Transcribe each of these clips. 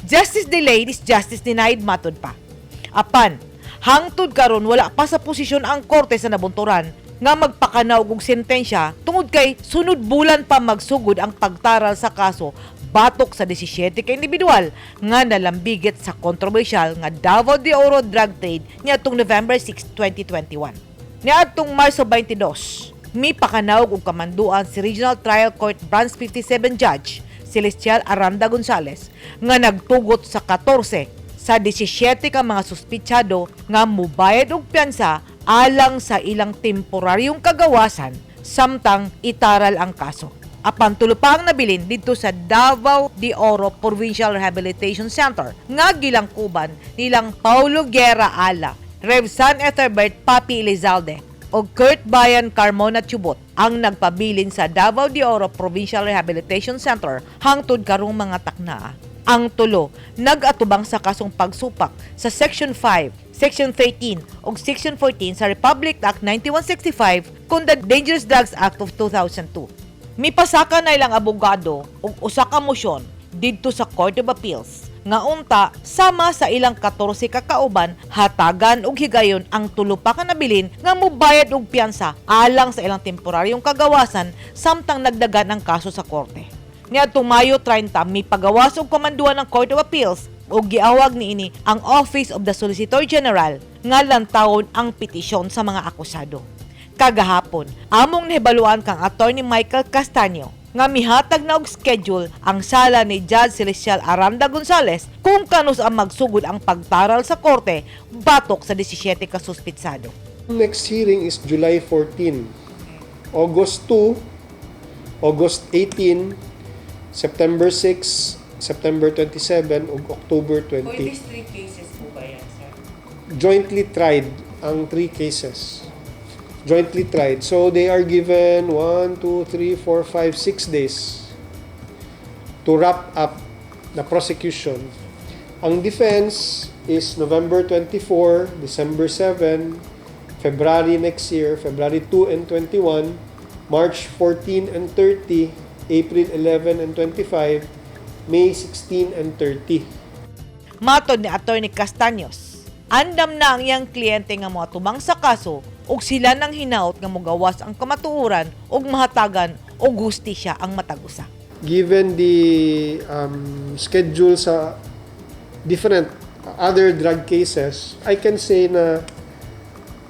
Justice delayed is justice denied, matod pa. Apan, hangtod karon wala pa sa posisyon ang korte sa nabunturan nga magpakanaw og sentensya tungod kay sunod bulan pa magsugod ang pagtaral sa kaso batok sa 17 ka individual nga nalambigit sa kontrobersyal nga Davao de Oro drug trade niadtong November 6, 2021. Niadtong Marso 22, mi pakanaw og kamanduan si Regional Trial Court Branch 57 Judge Celestial Aranda Gonzales nga nagtugot sa 14 sa 17 ka mga suspitsado nga mubayad og piyansa alang sa ilang temporaryong kagawasan samtang itaral ang kaso. Apan tulo pa ang nabilin dito sa Davao de Oro Provincial Rehabilitation Center nga gilangkuban nilang Paulo Guerra Ala, Rev. San Etherbert Papi Elizalde o Kurt Bayan Carmona Chubot ang nagpabilin sa Davao de Oro Provincial Rehabilitation Center hangtod karong mga takna. Ang tulo nag-atubang sa kasong pagsupak sa Section 5, Section 13 ug Section 14 sa Republic Act 9165 kung the Dangerous Drugs Act of 2002. Mipasaka na ilang abogado ug usa ka mosyon didto sa Court of Appeals nga unta sama sa ilang 14 ka kauban hatagan og higayon ang tulo pa ka nabilin nga mobayad og piyansa alang sa ilang temporaryong kagawasan samtang nagdagan ang kaso sa korte. Niadtong Mayo 30 mipagawas og komanduan ng Court of Appeals ug giawag niini ang Office of the Solicitor General nga lantawon ang petisyon sa mga akusado. Kagahapon, among nahibaluan kang Attorney Michael Castaño nga mihatag na og schedule ang sala ni Judge Celestial Aranda Gonzales kung kanus ang magsugod ang pagtaral sa korte batok sa 17 ka suspitsado. Next hearing is July 14, August 2, August 18, September 6, September 27, ug October 20. For these 3 cases po ba yan, sir? Jointly tried ang 3 cases. Jointly tried. So they are given 1, 2, 3, 4, 5, 6 days to wrap up the prosecution. Ang defense is November 24, December 7, February next year, February 2 and 21, March 14 and 30, April 11 and 25, May 16 and 30. Matod ni Attorney Castaños, andam na ang iyang kliyente nga mga tubang sa kaso ug sila nang hinaot nga mogawas ang kamatuoran ug mahatagan og hustisya ang matagusa. Given the schedule sa different other drug cases, I can say na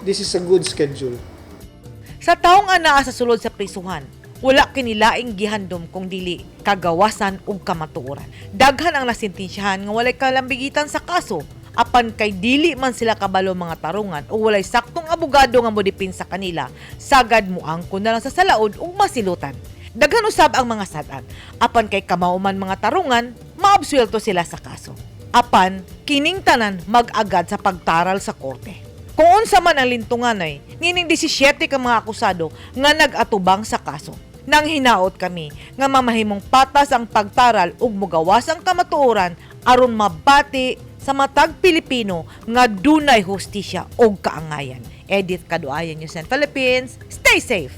this is a good schedule. Sa taong anaa sa sulod sa prisuhan, wala kinilaing gihandom kung dili kagawasan ug kamatuoran. Daghan ang nasintensyahan nga walay kalambigitan sa kaso, apan kay dili man sila kabalo mga tarungan o walay saktong abogado nga modepensa kanila, sagad mo angkon na lang sa salaod ug masilutan. Daghan usab ang mga sad-an, apan kay kamauman mga tarungan, maabsuelto sila sa kaso. Apan kining tanan mag-agad sa pagtaral sa korte. Kung unsa man ang lintungan ay, nining 17 ka mga akusado nga nag-atubang sa kaso. Nang hinaot kami nga mamahimong patas ang pagtaral ug mogawas ang kamatuoran aron mabati sa matag Pilipino nga dunay hustisya ug kaangayan. Edith Kaduayan, News and Philippines. Stay safe!